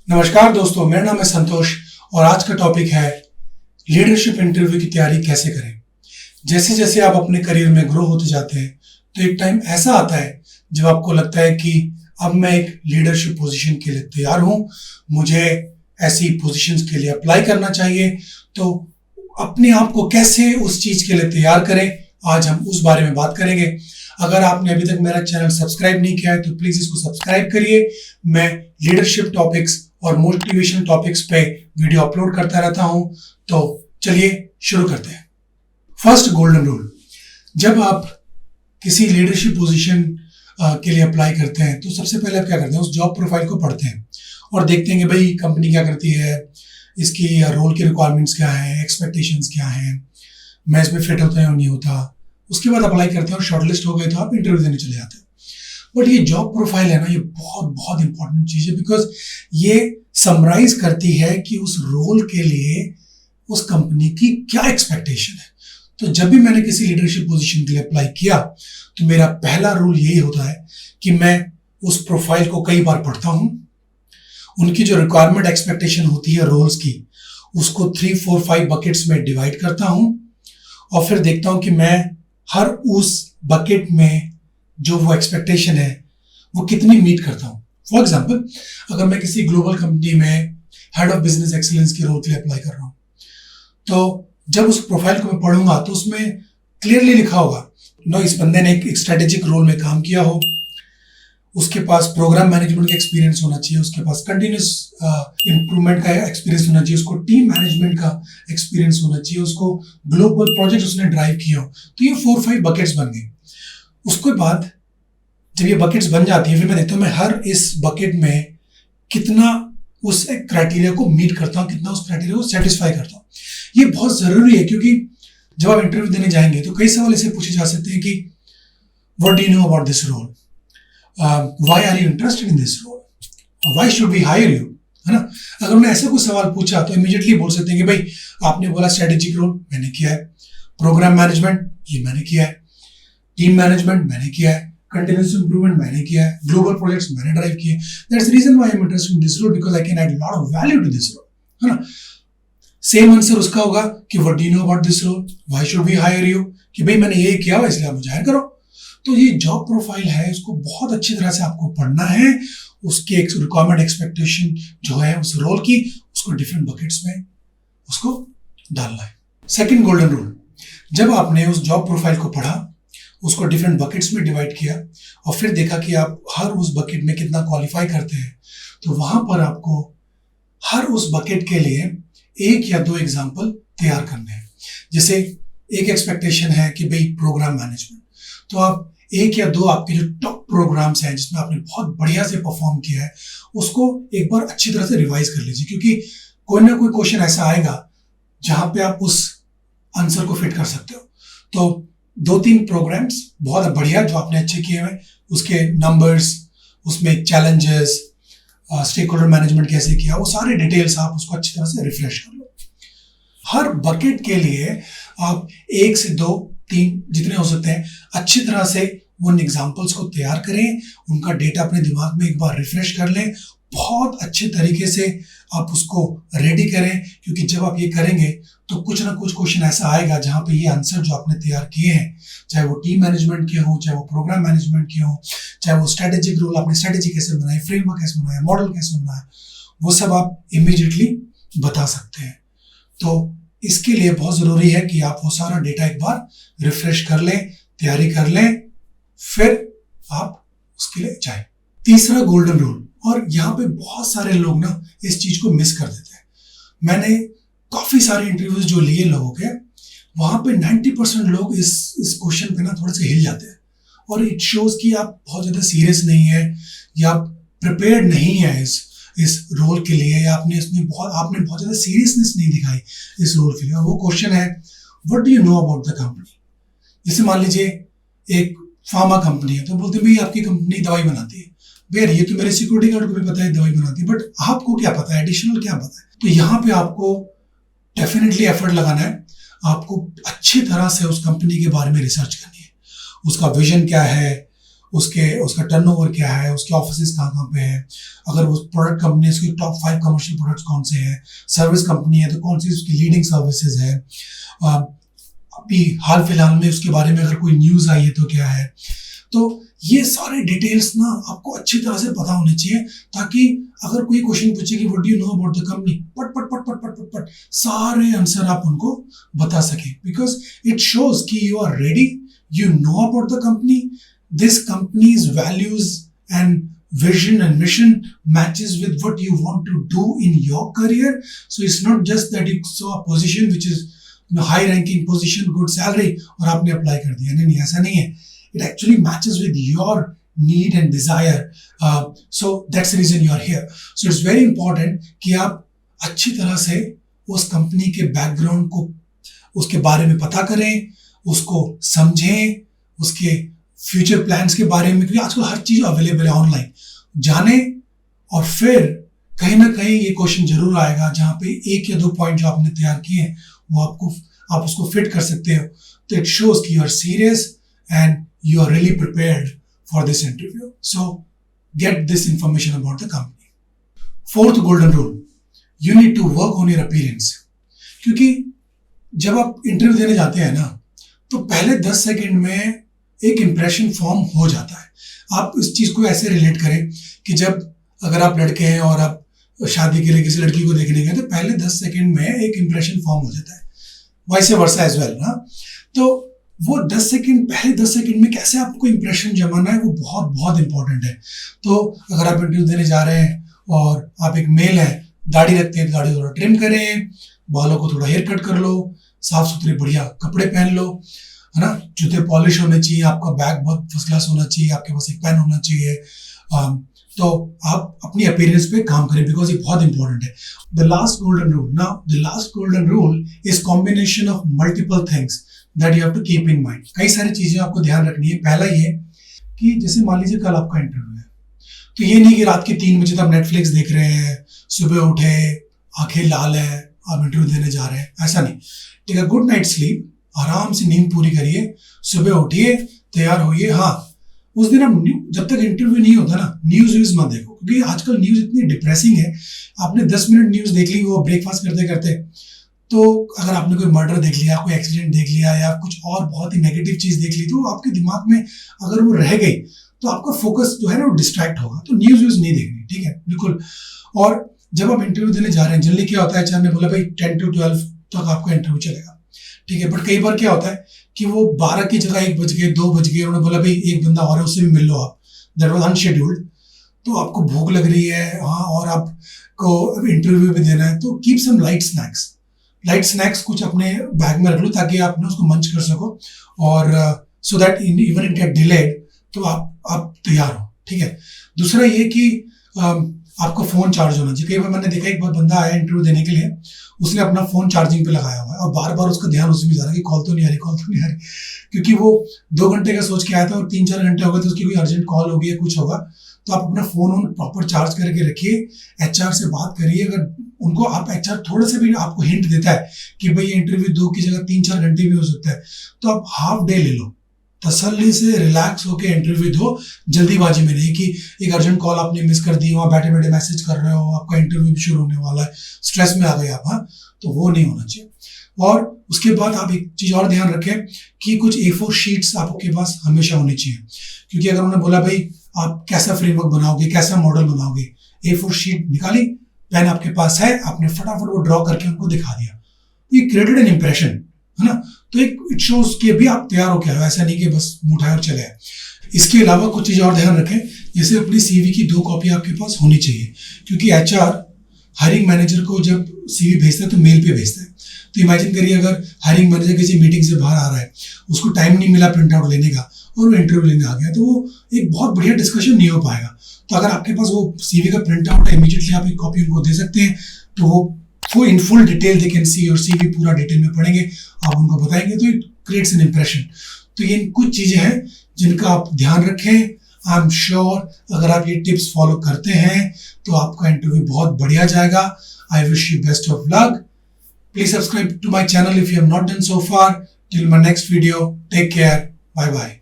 नमस्कार दोस्तों, मेरा नाम है संतोष और आज का टॉपिक है लीडरशिप इंटरव्यू की तैयारी कैसे करें। जैसे जैसे आप अपने करियर में ग्रो होते जाते हैं तो एक टाइम ऐसा आता है जब आपको लगता है कि अब मैं एक लीडरशिप पोजीशन के लिए तैयार हूं, मुझे ऐसी पोजीशंस के लिए अप्लाई करना चाहिए। तो अपने आप को कैसे उस चीज के लिए तैयार करें, आज हम उस बारे में बात करेंगे। अगर आपने अभी तक मेरा चैनल सब्सक्राइब नहीं किया है तो प्लीज इसको सब्सक्राइब करिए। मैं लीडरशिप टॉपिक्स और मोटिवेशन टॉपिक्स पे वीडियो अपलोड करता रहता हूं। तो चलिए शुरू करते हैं। फर्स्ट गोल्डन रूल, जब आप किसी लीडरशिप पोजीशन के लिए अप्लाई करते हैं तो सबसे पहले आप क्या करते हैं, उस जॉब प्रोफाइल को पढ़ते हैं और देखते हैं कि भाई कंपनी क्या करती है, इसकी रोल की रिक्वायरमेंट्स क्या है, एक्सपेक्टेशंस क्या है, मैं इसमें फिट होता है या नहीं होता। उसके बाद अप्लाई करते हैं और शॉर्टलिस्ट हो गए तो आप इंटरव्यू देने चले जाते हैं। बट ये जॉब प्रोफाइल है ना, ये बहुत बहुत इंपॉर्टेंट चीज है, बिकॉज ये समराइज करती है कि उस रोल के लिए उस कंपनी की क्या एक्सपेक्टेशन है। तो जब भी मैंने किसी लीडरशिप पोजीशन के लिए अप्लाई किया तो मेरा पहला रूल यही होता है कि मैं उस प्रोफाइल को कई बार पढ़ता हूं, उनकी जो रिक्वायरमेंट एक्सपेक्टेशन होती है रोल्स की, उसको 3, 4, 5 बकेट्स में डिवाइड करता हूं और फिर देखता हूं कि मैं हर उस बकेट में जो वो एक्सपेक्टेशन है वो कितनी मीट करता हूं। फॉर एग्जाम्पल, अगर मैं किसी ग्लोबल कंपनी में हेड ऑफ बिजनेस एक्सीलेंस के रोल के लिए अप्लाई कर रहा हूं तो जब उस प्रोफाइल को मैं पढ़ूंगा तो उसमें क्लियरली लिखा होगा नो, इस बंदे ने एक स्ट्रेटेजिक रोल में काम किया हो, उसके पास प्रोग्राम मैनेजमेंट का एक्सपीरियंस होना चाहिए, उसके पास कंटिन्यूस इंप्रूवमेंट का एक्सपीरियंस होना चाहिए, उसको टीम मैनेजमेंट का एक्सपीरियंस होना चाहिए, उसको ग्लोबल प्रोजेक्ट उसने ड्राइव किया हो। तो ये 4-5 बकेट्स बन गए। उसके बाद जब ये बकेट्स बन जाती है फिर मैं देखता हूँ मैं हर इस बकेट में कितना उस क्राइटेरिया को मीट करता हूँ, कितना उस क्राइटेरिया को सेटिस्फाई करता हूँ। ये बहुत जरूरी है क्योंकि जब आप इंटरव्यू देने जाएंगे तो कई सवाल ऐसे पूछे जा सकते हैं कि what do you know about this role, why are you interested in this role, why should we hire you, है ना। अगर उन्होंने ऐसा कोई सवाल पूछा तो इमीडिएटली बोल सकते हैं कि भाई आपने बोला स्ट्रेटेजिक रोल, मैंने किया है, प्रोग्राम मैनेजमेंट ये मैंने किया है, टीम मैनेजमेंट मैंने किया है, कंटिन्यूअस इंप्रूवमेंट मैंने किया है, ग्लोबल प्रोजेक्ट्स मैंने ड्राइव किए। That's the reason why I am interested in this role because I can add lot of value to this role, है ना। सेम आंसर उसका होगा कि what do you know about this role, why should we hire you, कि भाई मैंने ये किया हुआ इसलिए आप मुझे हायर करो। तो ये जॉब प्रोफाइल है, उसको बहुत अच्छी तरह से आपको पढ़ना है, उसकी रिक्वायरमेंट एक्सपेक्टेशन जो है उस रोल की, उसको डिफरेंट बकेट्स में उसको डालना है। सेकंड गोल्डन रूल, जब आपने उस जॉब प्रोफाइल को पढ़ा, उसको डिफरेंट बकेट्स में डिवाइड किया और फिर देखा कि आप हर उस बकेट में कितना क्वालिफाई करते हैं, तो वहां पर आपको हर उस बकेट के लिए 1 या 2 एग्जाम्पल तैयार करने हैं। जैसे एक एक्सपेक्टेशन है कि भाई प्रोग्राम मैनेजमेंट, तो आप 1 या 2 आपके जो टॉप प्रोग्राम्स हैं जिसमें आपने बहुत बढ़िया से परफॉर्म किया है उसको एक बार अच्छी तरह से रिवाइज कर लीजिए, क्योंकि कोई ना कोई क्वेश्चन ऐसा आएगा जहां पे आप उस आंसर को फिट कर सकते हो। तो 2-3 प्रोग्राम्स बहुत बढ़िया जो आपने अच्छे किए हुए, उसके नंबर्स, उसमें चैलेंजेस, स्टेक होल्डर मैनेजमेंट कैसे किया, वो सारे डिटेल्स आप उसको अच्छी तरह से रिफ्रेश कर लो। हर बकेट के लिए आप 1 से 2, 3 जितने हो सकते हैं अच्छी तरह से उन एग्जाम्पल्स को तैयार करें, उनका डेटा अपने दिमाग में एक बार रिफ्रेश कर लें, बहुत अच्छे तरीके से आप उसको रेडी करें, क्योंकि जब आप ये करेंगे तो कुछ ना कुछ क्वेश्चन ऐसा आएगा जहां पे ये आंसर जो आपने तैयार किए हैं, चाहे वो टीम मैनेजमेंट के हो, चाहे वो प्रोग्राम मैनेजमेंट के हो, चाहे वो स्ट्रेटेजिक रोल, आपने स्ट्रेटेजी कैसे बनाई, फ्रेमवर्क कैसे बनाया, मॉडल कैसे बनाया, वो सब आप इमीडिएटली बता सकते हैं। तो इसके लिए बहुत जरूरी है कि आप वो सारा डेटा एक बार रिफ्रेश कर लें, तैयारी कर लें, फिर आप उसके लिए जाएं। तीसरा गोल्डन रूल, और यहाँ पे बहुत सारे लोग ना इस चीज को मिस कर देते हैं। मैंने काफी सारे इंटरव्यूज जो लिए लोगों के, वहां पे 90% लोग इस क्वेश्चन पे ना थोड़े से हिल जाते हैं और इट शोज कि आप बहुत ज्यादा सीरियस नहीं है या आप प्रिपेयर्ड नहीं है इस रोल के लिए, या आपने बहुत ज्यादा सीरियसनेस नहीं दिखाई इस रोल के लिए। और वो क्वेश्चन है what do you know about the company. जैसे मान लीजिए एक फार्मा कंपनी है, तो बोलते हैं भाई आपकी कंपनी दवाई बनाती है। भैया ये तो मेरे सिक्योरिटी गार्ड को भी पता है दवाई बनाती है, बट आपको क्या पता है, एडिशनल क्या पता है। तो यहाँ पे आपको डेफिनेटली एफर्ट लगाना है, आपको अच्छी तरह से उस कंपनी के बारे में रिसर्च करनी है, उसका विजन क्या है, उसका टर्नओवर क्या है, उसके ऑफिसेज कहाँ पे है, अगर वो प्रोडक्ट कंपनी है उसकी टॉप 5 कमर्शियल प्रोडक्ट्स कौन से हैं, सर्विस कंपनी है तो कौन सी उसकी लीडिंग सर्विसेज है, अभी हाल फिलहाल में उसके बारे में अगर कोई न्यूज़ आई है तो क्या है। तो ये सारे डिटेल्स ना आपको अच्छी तरह से पता होने चाहिए, ताकि अगर कोई क्वेश्चन पूछे कि what do you know about the company, पट पट पट पट पट पट पट सारे आंसर आप उनको बता सकें, बिकॉज इट शोज कि you are ready, you know about the company, this company's values and vision and mission matches with what you want to do in your career. So it's not just that you saw a position which is high ranking position, good salary और आपने apply कर दिया, नहीं ऐसा नहीं है. It actually matches with your need and desire. So that's the reason you are here. So it's very important कि आप अच्छी तरह से उस कंपनी के बैकग्राउंड को, उसके बारे में पता करें, उसको समझें, उसके फ्यूचर प्लान्स के बारे में, क्योंकि आजकल हर चीज अवेलेबल है ऑनलाइन, जाने और फिर कहीं ना कहीं ये क्वेश्चन जरूर आएगा जहां पे एक या दो पॉइंट जो आपने तैयार किए हैं वो आप उसको फिट कर सकते हो. तो इट शोज कि you are serious and you are really prepared for this interview. So get this information about the company. Fourth golden rule, you need to work on your appearance. क्योंकि जब आप interview देने जाते हैं ना, तो पहले 10 सेकेंड में एक इंप्रेशन फॉर्म हो जाता है. आप इस चीज को ऐसे रिलेट करें कि जब अगर आप लड़के हैं और आप शादी के लिए किसी लड़की को देखने गए तो पहले 10 सेकेंड में एक इंप्रेशन फॉर्म हो जाता है, वैसे वर्सा एज वेल ना. तो वो 10 सेकेंड, पहले 10 सेकेंड में कैसे आपको इंप्रेशन जमाना है वो बहुत बहुत इंपॉर्टेंट है. तो अगर आप इंटरव्यू देने जा रहे हैं और आप एक मेल है, दाढ़ी रखते हैं, दाढ़ी थोड़ा ट्रिम करें, बालों को थोड़ा हेयर कट कर लो, साफ सुथरे बढ़िया कपड़े पहन लो, है ना, जूते पॉलिश होने चाहिए, आपका बैग बहुत फर्स्ट क्लास होना चाहिए, आपके पास एक पेन होना चाहिए. तो आप अपनी अपीयरेंस पे काम करें, बिकॉज ये बहुत इंपॉर्टेंट है. The last golden rule, now the last golden rule is combination of multiple things that you have to keep in mind. कई सारी चीजें आपको ध्यान रखनी है. पहला ये कि जैसे मान लीजिए कल आपका इंटरव्यू है, तो ये नहीं कि रात के 3 बजे तक नेटफ्लिक्स देख रहे हैं, सुबह उठे, आंखें लाल है, आप इंटरव्यू देने जा रहे हैं, ऐसा नहीं. Take a good night sleep, आराम से नींद पूरी करिए, सुबह उठिए, तैयार होइए. हाँ, उस दिन आप जब तक इंटरव्यू नहीं होता ना, न्यूज मत देखो, क्योंकि आजकल न्यूज इतनी डिप्रेसिंग है. आपने 10 मिनट न्यूज देख ली वो ब्रेकफास्ट करते करते, तो अगर आपने कोई मर्डर देख लिया, कोई एक्सीडेंट देख लिया या कुछ और बहुत ही नेगेटिव चीज देख ली, तो आपके दिमाग में अगर वो रह गई तो आपका फोकस जो है ना वो डिस्ट्रैक्ट होगा. तो न्यूज नहीं देखनी, ठीक है, बिल्कुल. और जब आप इंटरव्यू देने जा रहे हैं, जनरली क्या होता है, चाहे बोला भाई 10 to 12 तक आपका इंटरव्यू चलेगा, ठीक है, बट कई बार क्या होता है कि वो 12 की जगह 1 बज गए, 2 बज गए, उन्होंने बोला भाई एक बंदा और है उससे भी मिल लो आप, दैट वाज अनशेड्यूल्ड. तो आपको भूख लग रही है, हाँ, और आपको इंटरव्यू भी देना है, तो कीप सम लाइट स्नैक्स कुछ अपने बैग में रख लो, ताकि आप ना उसको मंच कर सको, और so that even it get delayed तो आप तैयार हो, ठीक है. दूसरा ये कि आपका फोन चार्ज होना चाहिए. कई बार मैंने देखा एक बार बंदा आया इंटरव्यू देने के लिए, उसने अपना फोन चार्जिंग पे लगाया हुआ है और बार बार उसका ध्यान उसी में जा रहा है कि कॉल तो नहीं आ रही, क्योंकि वो 2 घंटे का सोच के आया था और 3-4 घंटे हो गए तो उसकी कोई अर्जेंट कॉल होगी या कुछ होगा. तो आप अपना फोन प्रॉपर चार्ज करके रखिए, एचआर से बात करिए. अगर उनको आप एचआर थोड़ा सा भी आपको हिंट देता है कि भाई ये इंटरव्यू 2 की जगह 3-4 घंटे भी हो सकता है, तो आप हाफ डे ले लो, तसल्ली से रिलैक्स होकर इंटरव्यू दो, जल्दीबाजी में नहीं कि एक अर्जेंट कॉल आपने मिस कर दी, वहाँ बैठे बैठे मैसेज कर रहे हो, आपका इंटरव्यू भी शुरू होने वाला है, स्ट्रेस में आ गए आप. हाँ, तो वो नहीं होना चाहिए. और उसके बाद आप एक चीज और ध्यान रखें कि कुछ A4 शीट्स आपके पास हमेशा होनी चाहिए, क्योंकि अगर उन्होंने बोला भाई आप कैसा फ्रेमवर्क बनाओगे, कैसा मॉडल बनाओगे, A4 शीट निकाली, पेन आपके पास है, आपने फटाफट वो ड्रॉ करके उनको दिखा दिया, तो ये क्रिएटेड एन इंप्रेशन, है ना. तो एक इट शोज के भी आप तैयार हो क्या, ऐसा नहीं कि बस मुठाए और चले आए. इसके अलावा कुछ चीज और ध्यान रखें, जैसे अपनी CV की 2 कॉपी आपके पास होनी चाहिए, क्योंकि HR हायरिंग मैनेजर को जब CV भेजता है तो मेल पे भेजता है. तो इमेजिन करिए अगर हायरिंग मैनेजर किसी मीटिंग से बाहर आ रहा है, उसको टाइम नहीं मिला प्रिंट आउट लेने का और वो इंटरव्यू लेने आ गया, तो वो एक बहुत बढ़िया डिस्कशन नहीं हो पाएगा. तो अगर आपके पास वो CV का प्रिंट आउट है, इमीडिएटली आप एक कॉपी उनको दे सकते हैं, तो वो in full detail they can see your CV, पूरा डिटेल में पढ़ेंगे, आप उनको बताएंगे, तो इट क्रिएट्स एन इंप्रेशन. तो ये कुछ चीजें हैं जिनका आप ध्यान रखें. आई एम श्योर अगर आप ये टिप्स फॉलो करते हैं तो आपका इंटरव्यू बहुत बढ़िया जाएगा. I wish you best of luck. Please subscribe to my channel if you have not done so far. Till my next video, take care. Bye bye.